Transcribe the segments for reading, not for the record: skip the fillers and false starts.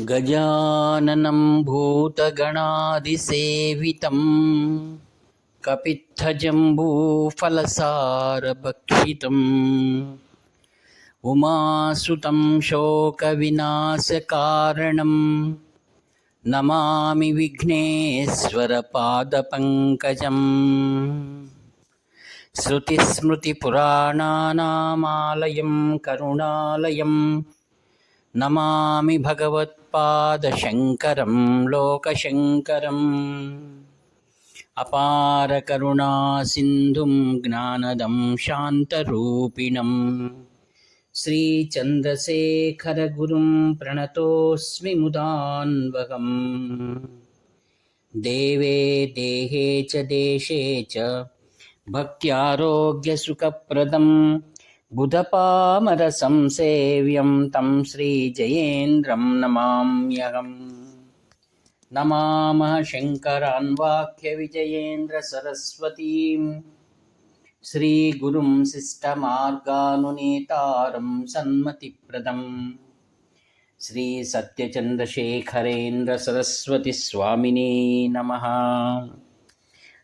गजाननं भूतगणादिसेवितं कपित्थजम्बूफलसारभक्षितम् उमासुतं शोकविनाशकारणं नमामि विघ्नेश्वरपादपङ्कजम्। श्रुतिस्मृतिपुराणानामालयं करुणालयं नमामि भगवत्पादशङ्करं लोकशङ्करम्। अपारकरुणासिन्धुं ज्ञानदं शान्तरूपिणं श्रीचन्द्रशेखरगुरुं प्रणतोऽस्मि मुदान्वहम्। देवे देहे च देशे च भक्त्यारोग्यसुखप्रदं बुधपामरसंसेव्यं तं श्रीजयेन्द्रं नमाम्यहम्। नमामः शङ्करान् वाक्यविजयेन्द्रसरस्वतीं श्रीगुरुं शिष्टमार्गानुनेतारं सन्मतिप्रदं श्रीसत्यचन्द्रशेखरेन्द्रसरस्वतीस्वामिने नमः।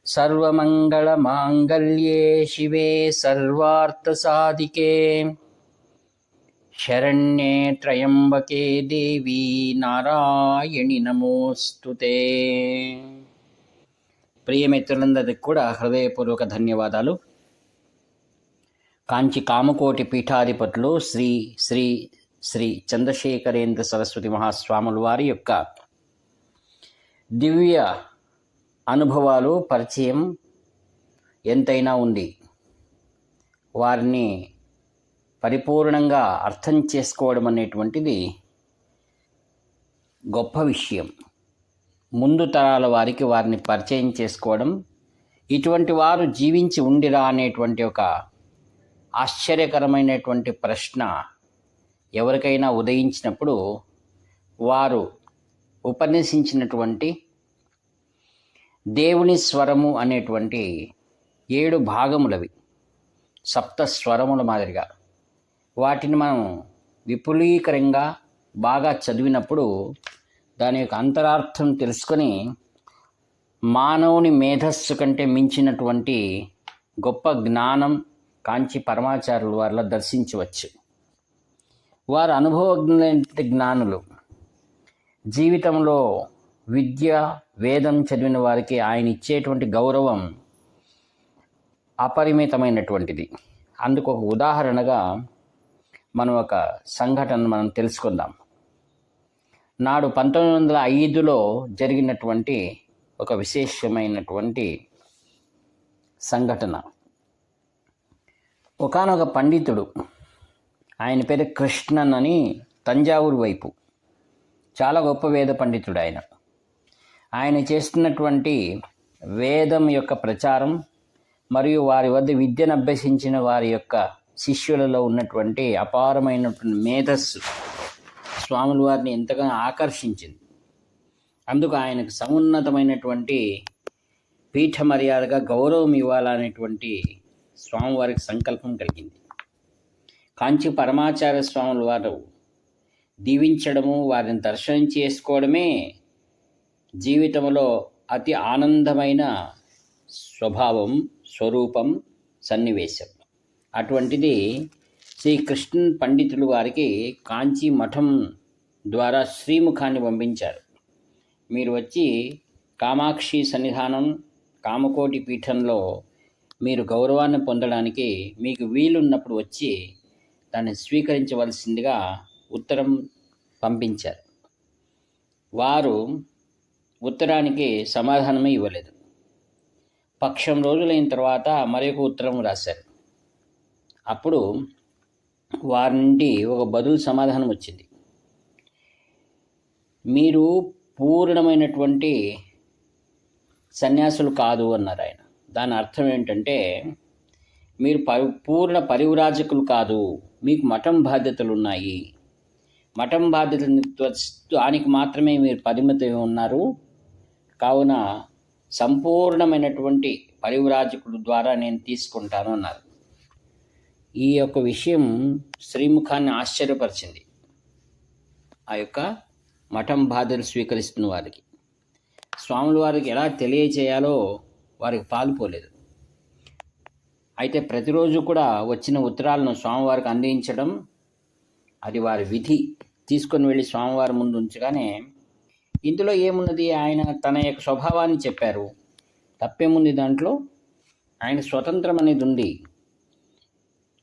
सर्वमङ्गलमाङ्गल्ये शिवे सर्वार्थसाधिके शरण्ये त्र्यम्बके देवी నారాయణి నమోస్తుతే. ప్రియమిత్రులందరికీ కూడా హృదయపూర్వక ధన్యవాదాలు. కాంచి కామకోటి పీఠాధిపతులు శ్రీ శ్రీ శ్రీ చంద్రశేఖరేంద్ర సరస్వతి మహాస్వాముల వారి యొక్క దివ్య అనుభవాలు పరిచయం ఎంతైనా ఉంది. వారిని పరిపూర్ణంగా అర్థం చేసుకోవడం అనేటువంటిది గొప్ప విషయం. ముందు తరాల వారికి వారిని పరిచయం చేసుకోవడం, ఇటువంటి వారు జీవించి ఉండిరా అనేటువంటి ఒక ఆశ్చర్యకరమైనటువంటి ప్రశ్న ఎవరికైనా ఉదయించినప్పుడు వారు ఉపన్యసించినటువంటి దేవుని స్వరము అనేటువంటి 7 భాగములవి, సప్త స్వరముల మాదిరిగా. వాటిని మనం విపులీకరంగా బాగా చదివినప్పుడు దాని యొక్క అంతరార్థం తెలుసుకొని మానవుని మేధస్సు కంటే మించినటువంటి గొప్ప జ్ఞానం కాంచి పరమాచార్యుల వారిలో దర్శించవచ్చు. వారు అనుభవజ్ఞులైన జ్ఞానులు. జీవితంలో విద్య వేదం చదివిన వారికి ఆయన ఇచ్చేటువంటి గౌరవం అపరిమితమైనటువంటిది. అందుకు ఒక ఉదాహరణగా మనం ఒక సంఘటన మనం తెలుసుకుందాం. నాడు 1905లో జరిగినటువంటి ఒక విశేషమైనటువంటి సంఘటన. ఒకానొక పండితుడు, ఆయన పేరు కృష్ణన్ అని, తంజావూరు వైపు చాలా గొప్ప వేద పండితుడు. ఆయన చేస్తున్నటువంటి వేదం యొక్క ప్రచారం మరియు వారి వద్ద విద్యను అభ్యసించిన వారి యొక్క శిష్యులలో ఉన్నటువంటి అపారమైనటువంటి మేధస్సు స్వాముల వారిని ఎంతగానో ఆకర్షించింది. అందుకు ఆయనకు సమున్నతమైనటువంటి పీఠ మర్యాదగా గౌరవం ఇవ్వాలనేటువంటి స్వామివారికి సంకల్పం కలిగింది. కాంచి పరమాచార్య స్వాముల వారు దీవించడము, వారిని దర్శనం చేసుకోవడమే జీవితంలో అతి ఆనందమైన స్వభావం, స్వరూపం, సన్నివేశం. అటువంటిది శ్రీకృష్ణ పండితులు వారికి కాంచి మఠం ద్వారా శ్రీముఖాన్ని పంపించారు. మీరు వచ్చి కామాక్షి సన్నిధానం కామకోటి పీఠంలో మీరు గౌరవాన్ని పొందడానికి మీకు వీలున్నప్పుడు వచ్చి దాన్ని స్వీకరించవలసిందిగా ఉత్తరం పంపించారు. వారు ఉత్తరానికి సమాధానమే ఇవ్వలేదు. పక్షం రోజులైన తర్వాత మరొక ఉత్తరం రాశారు. అప్పుడు వారి నుండి ఒక బదులు సమాధానం వచ్చింది. మీరు పూర్ణమైనటువంటి సన్యాసులు కాదు అన్నారు ఆయన. దాని అర్థం ఏంటంటే మీరు పూర్ణ పరివ్రాజకులు కాదు, మీకు మఠం బాధ్యతలు ఉన్నాయి. మఠం బాధ్యతనికి మాత్రమే మీరు పరిమితం ఉన్నారు. కావున సంపూర్ణమైనటువంటి పరివ్రాజకుడు ద్వారా నేను తీసుకుంటాను అన్నారు. ఈ యొక్క విషయం శ్రీముఖాన్ని ఆశ్చర్యపరిచింది. ఆ యొక్క మఠం బాధ్యతలు స్వీకరిస్తున్న వారికి స్వాముల వారికి ఎలా తెలియచేయాలో వారికి పాలుపోలేదు. అయితే ప్రతిరోజు కూడా వచ్చిన ఉత్తరాలను స్వామివారికి అందించడం అది వారి విధి. తీసుకొని వెళ్ళి స్వామివారి ముందు ఉంచగానే ఇందులో ఏమున్నది, ఆయన తన యొక్క స్వభావాన్ని చెప్పారు, తప్పేముంది దాంట్లో? ఆయన స్వతంత్రం అనేది ఉంది.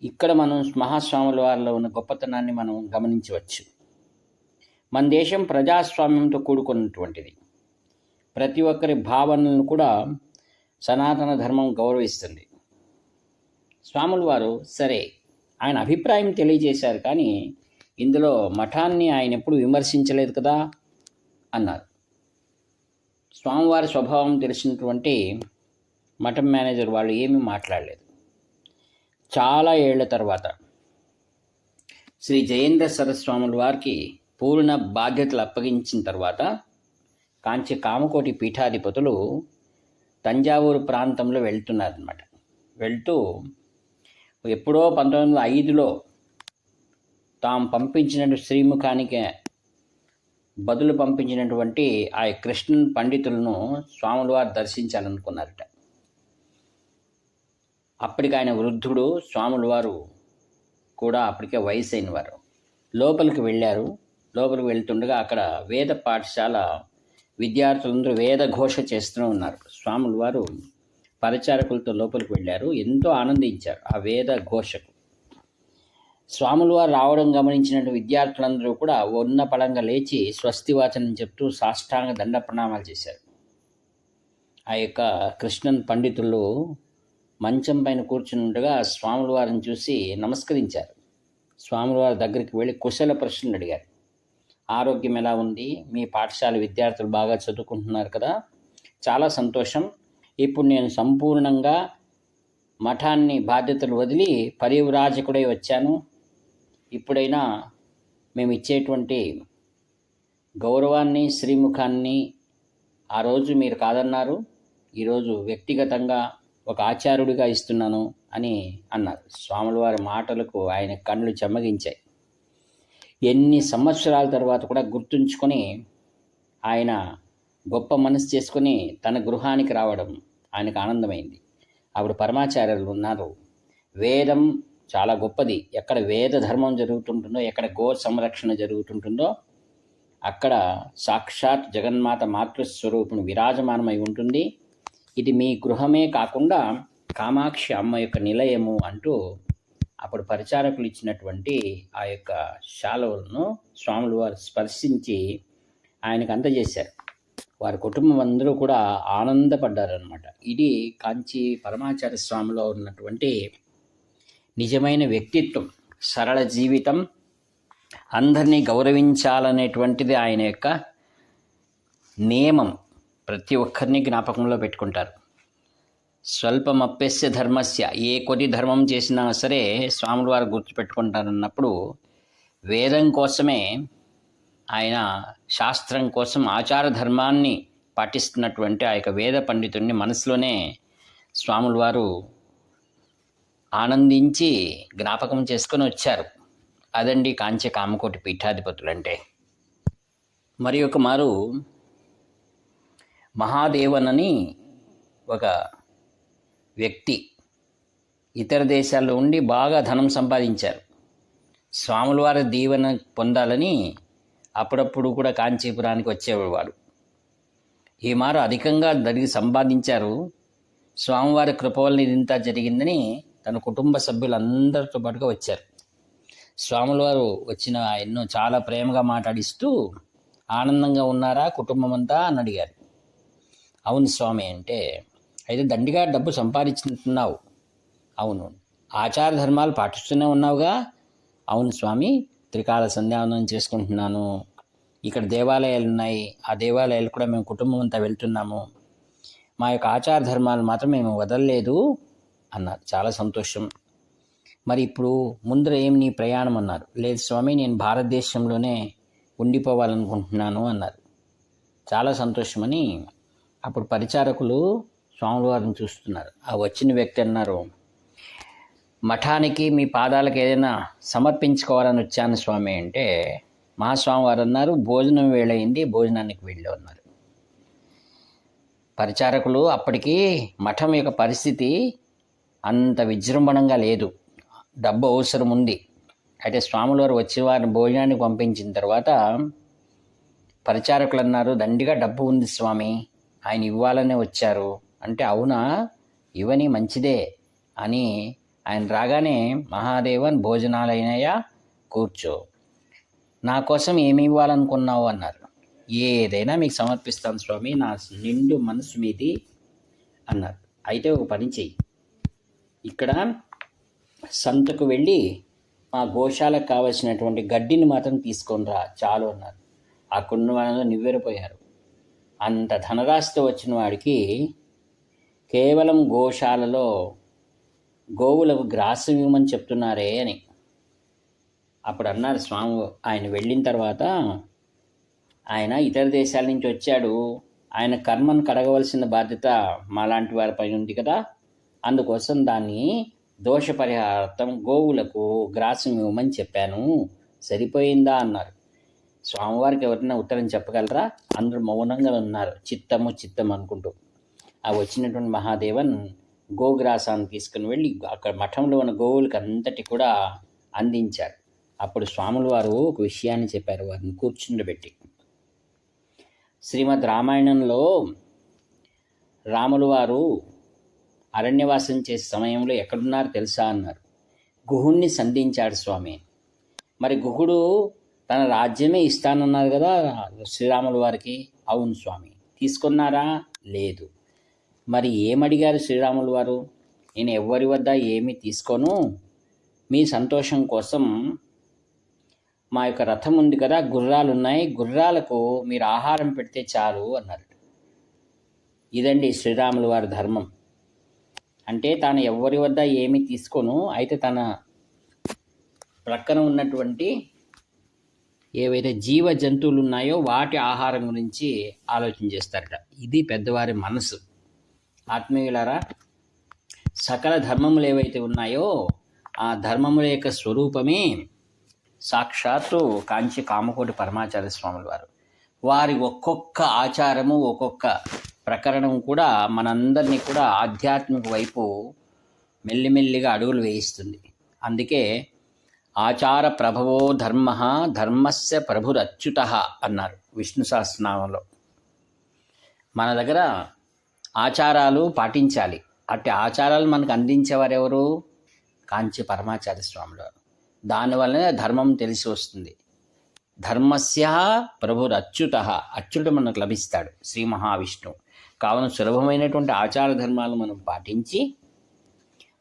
ఇక్కడ మనం మహాస్వాముల వారిలో ఉన్న గొప్పతనాన్ని మనం గమనించవచ్చు. మన దేశం ప్రజాస్వామ్యంతో కూడుకున్నటువంటిది. ప్రతి ఒక్కరి భావనలను కూడా సనాతన ధర్మం గౌరవిస్తుంది. స్వాముల వారు సరే ఆయన అభిప్రాయం తెలియజేశారు, కానీ ఇందులో మఠాన్ని ఆయన ఎప్పుడు విమర్శించలేదు కదా అన్నారు. స్వామివారి స్వభావం తెలిసినటువంటి మఠం మేనేజర్ వాళ్ళు ఏమీ మాట్లాడలేదు. చాలా ఏళ్ల తర్వాత శ్రీ జయేంద్ర సరస్వాముల వారికి పూర్ణ బాధ్యతలు అప్పగించిన తర్వాత కాంచి కామకోటి పీఠాధిపతులు తంజావూరు ప్రాంతంలో వెళ్తున్నారన్నమాట. వెళ్తూ ఎప్పుడో 1905లో తాము పంపించినటువంటి శ్రీముఖానికి బదులు పంపించినటువంటి ఆ కృష్ణన్ పండితులను స్వాముల వారు దర్శించాలనుకున్నారట. అప్పటికి ఆయన వృద్ధుడు, స్వాముల వారు కూడా అప్పటికే వయసు అయిన వారు. లోపలికి వెళ్ళారు. లోపలికి వెళ్తుండగా అక్కడ వేద పాఠశాల విద్యార్థులందరూ వేద ఘోష చేస్తూ ఉన్నారు. స్వాముల వారు పరిచారకులతో లోపలికి వెళ్ళారు. ఎంతో ఆనందించారు ఆ వేద ఘోషకు. స్వాముల వారు రావడం గమనించిన విద్యార్థులందరూ కూడా ఉన్న పళంగా లేచి స్వస్తివాచనం చెప్తూ సాష్టాంగ దండ ప్రణామాలు చేశారు. ఆ యొక్క కృష్ణన్ పండితులు మంచం పైన కూర్చుని ఉండగా స్వాముల వారిని చూసి నమస్కరించారు. స్వాముల వారి దగ్గరికి వెళ్ళి కుశల ప్రశ్నలు అడిగారు. ఆరోగ్యం ఎలా ఉంది? మీ పాఠశాల విద్యార్థులు బాగా చదువుకుంటున్నారు కదా? చాలా సంతోషం. ఇప్పుడు నేను సంపూర్ణంగా మఠాన్ని బాధ్యతలు వదిలి పరివ్రాజకుడై వచ్చాను. ఇప్పుడైనా మేము ఇచ్చేటువంటి గౌరవాన్ని, శ్రీముఖాన్ని ఆ రోజు మీరు కాదన్నారు, ఈరోజు వ్యక్తిగతంగా ఒక ఆచార్యుడిగా ఇస్తున్నాను అని అన్నారు. స్వాముల వారి మాటలకు ఆయన కళ్ళు చెమ్మగించాయి. ఎన్ని సంవత్సరాల తర్వాత కూడా గుర్తుంచుకొని ఆయన గొప్ప మనసు చేసుకొని తన గృహానికి రావడం ఆయనకు ఆనందమైంది. అప్పుడు పరమాచార్యులు ఉన్నారు. వేదం చాలా గొప్పది. ఎక్కడ వేద ధర్మం జరుగుతుంటుందో, ఎక్కడ గో సంరక్షణ జరుగుతుంటుందో అక్కడ సాక్షాత్ జగన్మాత మాతృస్వరూపుని విరాజమానమై ఉంటుంది. ఇది మీ గృహమే కాకుండా కామాక్షి అమ్మ యొక్క నిలయము అంటూ అప్పుడు పరిచారకులు ఇచ్చినటువంటి ఆ యొక్క శాలువలను స్వాములు వారు స్పర్శించి ఆయనకు అందజేశారు. వారి కుటుంబం అందరూ కూడా ఆనందపడ్డారనమాట. ఇది కాంచి పరమాచార్య స్వామిలో ఉన్నటువంటి నిజమైన వ్యక్తిత్వం, సరళ జీవితం, అందరినీ గౌరవించాలనేటువంటిది ఆయన యొక్క నియమం. ప్రతి ఒక్కరిని జ్ఞాపకంలో పెట్టుకుంటారు. స్వల్పమప్యస్య ధర్మస్య, ఏ కొద్ది ధర్మం చేసినా సరే స్వాముల వారు గుర్తుపెట్టుకుంటారన్నప్పుడు వేదం కోసమే, ఆయన శాస్త్రం కోసం ఆచార ధర్మాన్ని పాటిస్తున్నటువంటి ఆ యొక్క వేద పండితుడిని మనసులోనే స్వాముల వారు ఆనందించి జ్ఞాపకం చేసుకొని వచ్చారు. అదండి కాంచి కామకోటి పీఠాధిపతులు అంటే. మరి ఒక మారు మహాదేవన్ అని ఒక వ్యక్తి ఇతర దేశాల్లో ఉండి బాగా ధనం సంపాదించారు. స్వాముల వారి దీవెన పొందాలని అప్పుడప్పుడు కూడా కాంచీపురానికి వచ్చేవాడు. ఈ మారు అధికంగా జరిగి సంపాదించారు. స్వామివారి కృప వల్ల ఇదంతా జరిగిందని తన కుటుంబ సభ్యులందరితో పాటుగా వచ్చారు. స్వాముల వారు వచ్చిన ఎన్నో చాలా ప్రేమగా మాట్లాడిస్తూ, ఆనందంగా ఉన్నారా కుటుంబం అంతా అని అడిగారు. అవును స్వామి అంటే, అయితే దండిగా డబ్బు సంపాదించుతున్నావు. అవును. ఆచార ధర్మాలు పాటిస్తూనే ఉన్నావుగా? అవును స్వామి, త్రికాల సంధ్యావందనం చేసుకుంటున్నాను. ఇక్కడ దేవాలయాలు ఉన్నాయి, ఆ దేవాలయాలు కూడా మేము కుటుంబం అంతా వెళ్తున్నాము. మా యొక్క ఆచార ధర్మాలు మాత్రం మేము వదలలేదు అన్నారు. చాలా సంతోషం. మరి ఇప్పుడు ముందర ఏం నీ ప్రయాణం అన్నారు. లేదు స్వామి, నేను భారతదేశంలోనే ఉండిపోవాలనుకుంటున్నాను అన్నారు. చాలా సంతోషమని అప్పుడు పరిచారకులు స్వాముల వారిని చూస్తున్నారు. ఆ వచ్చిన వ్యక్తి అన్నారు, మఠానికి మీ పాదాలకు ఏదైనా సమర్పించుకోవాలని వచ్చాను స్వామి అంటే, మహాస్వామి వారు అన్నారు, భోజనం వేళయింది, భోజనానికి వెళ్ళి ఉన్నారు. పరిచారకులు అప్పటికి మఠం యొక్క పరిస్థితి అంత విజృంభణంగా లేదు, డబ్బు అవసరం ఉంది. అయితే స్వాముల వారు వచ్చి వారిని భోజనానికి పంపించిన తర్వాత పరిచారకులు అన్నారు, దండిగా డబ్బు ఉంది స్వామి, ఆయన ఇవ్వాలనే వచ్చారు అంటే, అవునా, ఇవని మంచిదే అని ఆయన రాగానే, మహాదేవన్ భోజనాలైనయా, కూర్చో, నా కోసం ఏమి ఇవ్వాలనుకున్నావు అన్నారు. ఏదైనా మీకు సమర్పిస్తాను స్వామి, నా నిండు మనసు మీది అన్నారు. అయితే ఒక పని చెయ్యి, ఇక్కడ సంతకు వెళ్ళి మా గోశాలకు కావలసినటువంటి గడ్డిని మాత్రం తీసుకొని రా చాలు అన్నారు. ఆ కొన్ని వాళ్ళలో నివ్వెరపోయారు. అంత ధనరాశితో వచ్చిన వాడికి కేవలం గోశాలలో గోవులకు గ్రాసం ఇవ్వమని చెప్తున్నారే అని. అప్పుడు అన్నారు స్వామి, ఆయన వెళ్ళిన తర్వాత, ఆయన ఇతర దేశాల నుంచి వచ్చాడు, ఆయన కర్మను కడగవలసిన బాధ్యత మాలాంటి వారిపై ఉంది కదా, అందుకోసం దాన్ని దోష పరిహారార్థం గోవులకు గ్రాసం ఇవ్వమని చెప్పాను, సరిపోయిందా అన్నారు. స్వామివారికి ఎవరైనా ఉత్తరం చెప్పగలరా? అందరూ మౌనంగా ఉన్నారు, చిత్తము చిత్తం అనుకుంటూ. ఆ వచ్చినటువంటి మహాదేవన్ గోగ్రాసాన్ని తీసుకుని వెళ్ళి అక్కడ మఠంలో ఉన్న గోవులకు అంతటి కూడా అందించారు. అప్పుడు స్వాముల వారు ఒక విషయాన్ని చెప్పారు, వారిని కూర్చుండబెట్టి. శ్రీమద్ రామాయణంలో రాములు వారు అరణ్యవాసం చేసే సమయంలో ఎక్కడున్నారు తెలుసా అన్నారు. గుహుణ్ణి సంధించాడు స్వామి. మరి గుహుడు తన రాజ్యమే ఇస్తానన్నారు కదా శ్రీరాముల వారికి. అవును స్వామి. తీసుకున్నారా? లేదు. మరి ఏమడిగారు శ్రీరాముల వారు? నేను ఎవ్వరి వద్ద ఏమీ తీసుకోను, మీ సంతోషం కోసం మా యొక్క రథం ఉంది కదా, గుర్రాలు ఉన్నాయి, గుర్రాలకు మీరు ఆహారం పెడితే చాలు అన్నారు. ఇదండి శ్రీరాముల వారి ధర్మం. అంటే తాను ఎవరి వద్ద ఏమీ తీసుకోను, అయితే తన ప్రక్కన ఉన్నటువంటి ఏవైతే జీవ జంతువులు ఉన్నాయో వాటి ఆహారం గురించి ఆలోచన చేస్తారట. ఇది పెద్దవారి మనసు. ఆత్మీయులారా, సకల ధర్మములు ఏవైతే ఉన్నాయో ఆ ధర్మముల యొక్క స్వరూపమే సాక్షాత్తు కాంచి కామకోటి పరమాచార్య స్వాముల వారు. వారి ఒక్కొక్క ఆచారము, ఒక్కొక్క ప్రకరణం కూడా మనందరినీ కూడా ఆధ్యాత్మిక వైపు మెల్లిమెల్లిగా అడుగులు వేయిస్తుంది. అందుకే ఆచార ప్రభవో ధర్మ ధర్మస్య ప్రభురచ్యుత అన్నారు విష్ణు సహస్రనామంలో. మన దగ్గర ఆచారాలు పాటించాలి. అట్టి ఆచారాలు మనకు అందించేవారు ఎవరు? కాంచి పరమాచార్య స్వాములు వారు. దానివల్లనే ధర్మం తెలిసి వస్తుంది. ధర్మస్య ప్రభురచ్యుత, అచ్యుతుడు మనకు లభిస్తాడు శ్రీ మహావిష్ణువు. కావున సులభమైనటువంటి ఆచార ధర్మాలు మనం పాటించి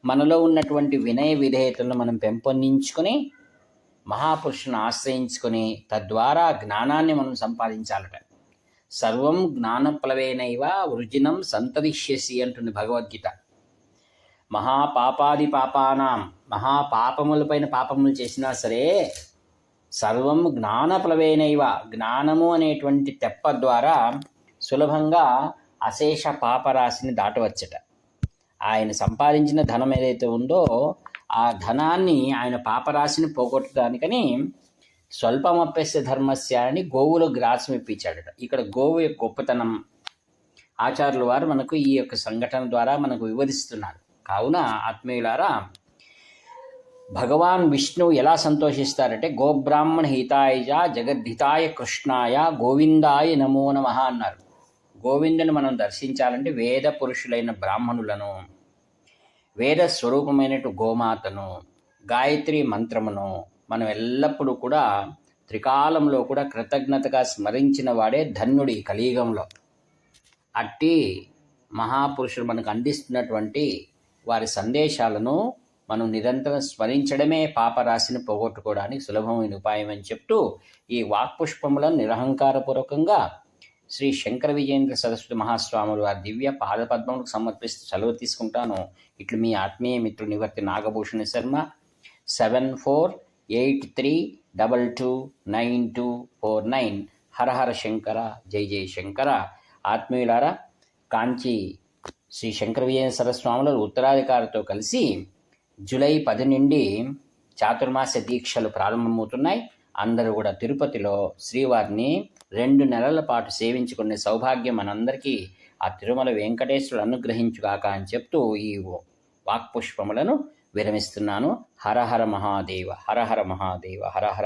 మనలో ఉన్నటువంటి వినయ విధేయతలను మనం పెంపొందించుకొని మహాపురుషుని ఆశ్రయించుకొని తద్వారా జ్ఞానాన్ని మనం సంపాదించాలట. సర్వం జ్ఞానప్లవేనైవ వృజినం సంతరిష్యసి అంటుంది భగవద్గీత. మహాపాపాది పాపానాం, మహాపాపములపైన పాపములు చేసినా సరే సర్వం జ్ఞానప్లవేనైవ, జ్ఞానము అనేటువంటి తెప్ప ద్వారా సులభంగా అశేష పాపరాశిని దాటవచ్చట. ఆయన సంపాదించిన ధనం ఏదైతే ఉందో ఆ ధనాన్ని ఆయన పాపరాశిని పోగొట్టడానికని స్వల్పమప్యస్య ధర్మస్య అని గోవులో గ్రాసం ఇప్పించాడట. ఇక్కడ గోవు యొక్క గొప్పతనం ఆచార్యుల వారు మనకు ఈ యొక్క సంఘటన ద్వారా మనకు వివరిస్తున్నారు. కావున ఆత్మీయులారా, భగవాన్ విష్ణువు ఎలా సంతోషిస్తారంటే గోబ్రాహ్మణ హితాయ జగద్హితాయ కృష్ణాయ గోవిందాయ నమో నమః అన్నారు. గోవిందుని మనం దర్శించాలంటే వేద పురుషులైన బ్రాహ్మణులను, వేద స్వరూపమైనటు గోమాతను, గాయత్రి మంత్రమును మనం ఎల్లప్పుడూ కూడా త్రికాలంలో కూడా కృతజ్ఞతగా స్మరించిన వాడే ధన్యుడు ఈ కలియుగంలో. అట్టి మహాపురుషులు మనకు అందిస్తున్నటువంటి వారి సందేశాలను మనం నిరంతరం స్మరించడమే పాపరాశిని పోగొట్టుకోవడానికి సులభమైన ఉపాయం అని చెప్తూ ఈ వాక్పుష్పములను నిరహంకారపూర్వకంగా శ్రీ శంకర విజయేంద్ర సరస్వతి మహాస్వాములు వారి దివ్య పాదపద్మములకు సమర్పిస్తూ సెలవు తీసుకుంటాను. ఇట్లు మీ ఆత్మీయ మిత్రుడు నివర్తి నాగభూషణ శర్మ. 7483229249. హర హర శంకర, జై జై శంకర. ఆత్మీయులారా, కాంచి శ్రీ శంకర విజయేంద్ర సరస్వాములు ఉత్తరాధికారితో కలిసి జూలై 10 నుండి చాతుర్మాస దీక్షలు ప్రారంభమవుతున్నాయి. అందరూ కూడా తిరుపతిలో శ్రీవారిని 2 నెలల పాటు సేవించుకునే సౌభాగ్యం మనందరికీ ఆ తిరుమల వెంకటేశ్వరుడు అనుగ్రహించుగాక అని చెప్తూ ఈ వాక్పుష్పములను విరమిస్తున్నాను. హర హర మహాదేవ, హర హర మహాదేవ, హర హర